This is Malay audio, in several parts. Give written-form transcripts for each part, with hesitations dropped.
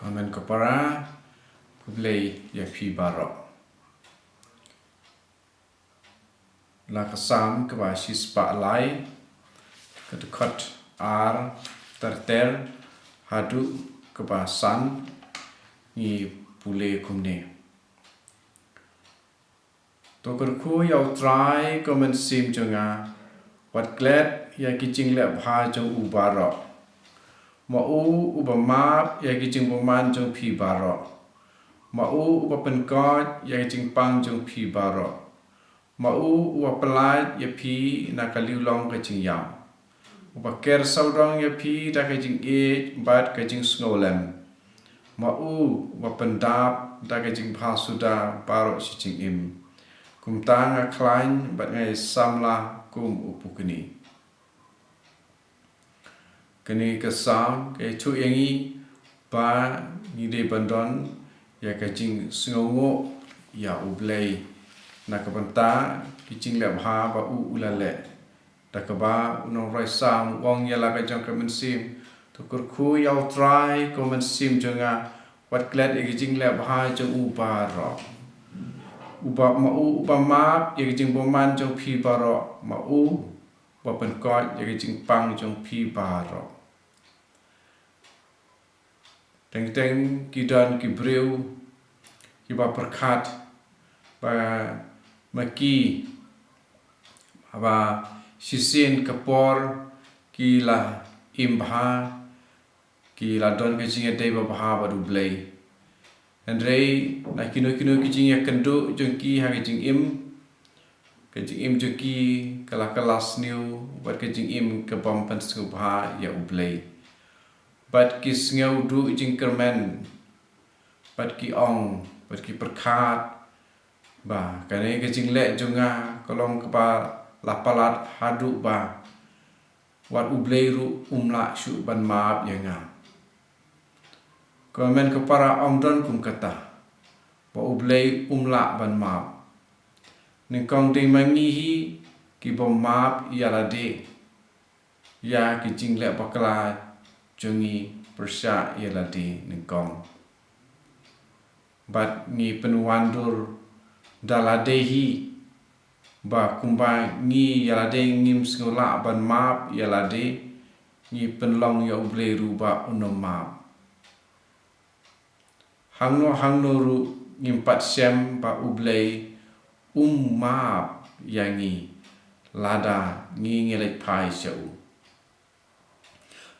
Komen kepara Blei ya pi barok. La kesam ke basi spak lai ke dekat ar terter hadu ke basan ni pule kumne. Toker ku yau try komen sim jonga wat glad ya kijing le bha jong u barok. Ma u ubamap ya kijing boman jong pi barok. Ma u ubapen god ya kijing pang jong pi barok. Ma u ubapelat ya pi nakaliu long kijing yam. Ubaker saudong ya pi da kijing e bat kijing snolem. Ma u ubapendap da kijing pasuda barok si jing im. Kum tanga klain bat ngai samla kum upukini. Kini kesam ke cu yangi ba ni de bandon ya kajing sngongo ya ublei na kabanta kicing le bha ba u ulale da kaba unong rai sam wong ya la kajang kamen sim to kurku ya try komen sim jonga wat glad e kicing le bha jong u ba ro uba ma u uba map ya kicing boman jong pi ba ro ma u ba pen kot ya kicing pang jong pi ba ro teng kidan kibreu kiba perkat ba maki ba sisin kapor kila imbha kila don kicing ade ba ba du blei andrei na kino kicing ya kendu jengki ha kicing im jengki kala kelas new bat kicing im ke pampan subha ya ublei bat ki sngau du jing kermen bat ki ong bat ki perkat ba kane ke jing le jonga kolong kepa lapalat hadu ba wat ublei ru umla syu ban maap yanga komen kepara omdon kum kata ba ublei umla ban maap ningkong ding mangihi ki bom maap yalade ya ki jing le bakla jongi persya yalade ningkong bat ni penuandur daladehi ba kumba ni yalade ngim skola ban map yalade ni penlong ya ublei ruba unom map hangno ru ngimpat sem ba ublei map yangi lada ngi ngelek pai seu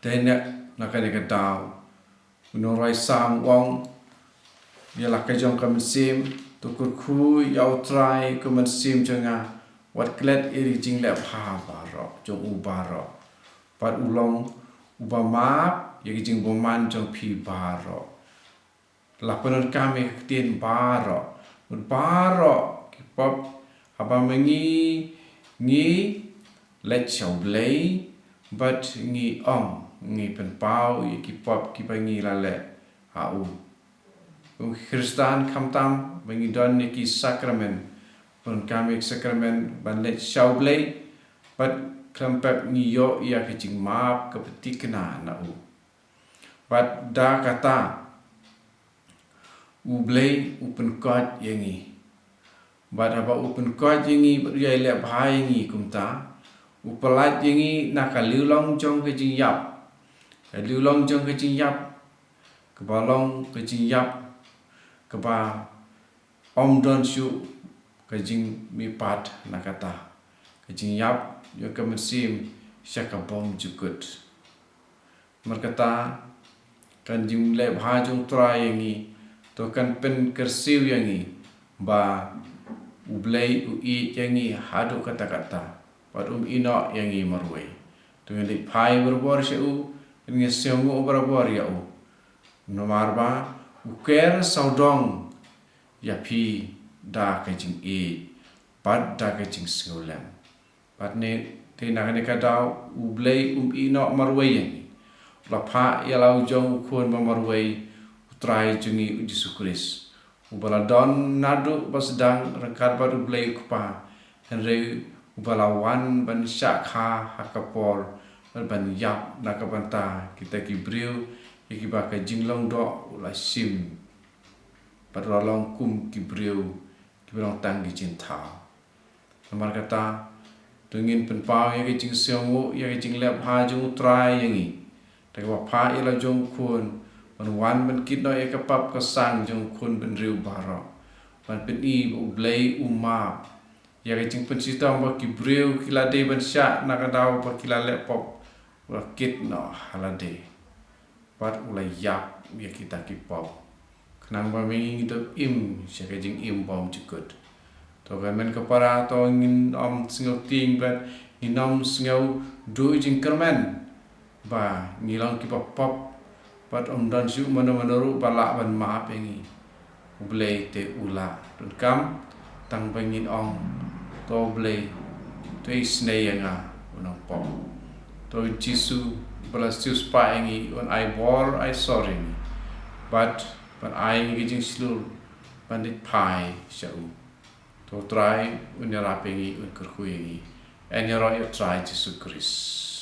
tenek nakane kadau unorai sam wong ya la kajong kam sim tukur khu yau try kam sim jonga wat glad iri jing le pha barok jong u barok pat ulong uba map ya jing boman jong pi barok la penon kami tien barok ki pop apa mengi let chau blei but ngi ong ngi pen pau ki pop ki pangi la le au Kristan kamtam bengi don niki sakramen pun kami sakramen ban let chau blei but klampap ni yo ya kicing map kepetikna na u but da kata u blei upen kot yangi but apa upen kot yangi ya le bhai yangi kumta upelat yangi nakaliu long jong kicing yap liu long jong kicing yap kebalong kicing yap keba om don syu kajing mi pat nakata kajing yap yo kemesim syaka bom jukut merkata kan jing le bha jong tra yangi to kan pen kersiu yangi ba ublei ui yangi hadu kata-kata pat ino yangi marwei to ngi pai berbor syu ngi sengu berbor ya u nomar ba uker saudong ya pi da kajing e pat da kajing sngolem pat ne te nakane kadau ublei ino marwei yangi la pha ya lau jong khon ma marwei utrai jungi Yesus Kristus ubala don nadu basdang rangkar ba ublei kupa henre ubala wan ban syakha hakapor ban yap nakabanta kita kibriu iki ba ka jinglong do ulai sim parolong kum kibriu tang gi chin tha amar kata tungin pen pau yang gi jing seong yang gi jing lep ha jung trai yang i ta wa pha ila jong khun wan ben kit no e ka pap ka sang jong khun ben riu baro ban pen i Blei uma yang gi jing pen sita ba kibriu kila de ben sha na ka dau pa kila lep pop wa kit no halade pat ulai yak ya kita ki pop nang ba mi to im sya jing im bom chikut to ga men ka para to ngin singau ting bat inom singau du jing kermen ba ngilang ki pop pat dan su manoru bala ban ma pengi Blei te ula tun kam tang bangin to Blei to isne yanga unang pop to jisu balas tus pa engi on I bor I sorry but ai ngi jing slul bandit pai shau to try unyara pengi un kurkui and you try Jesus Christ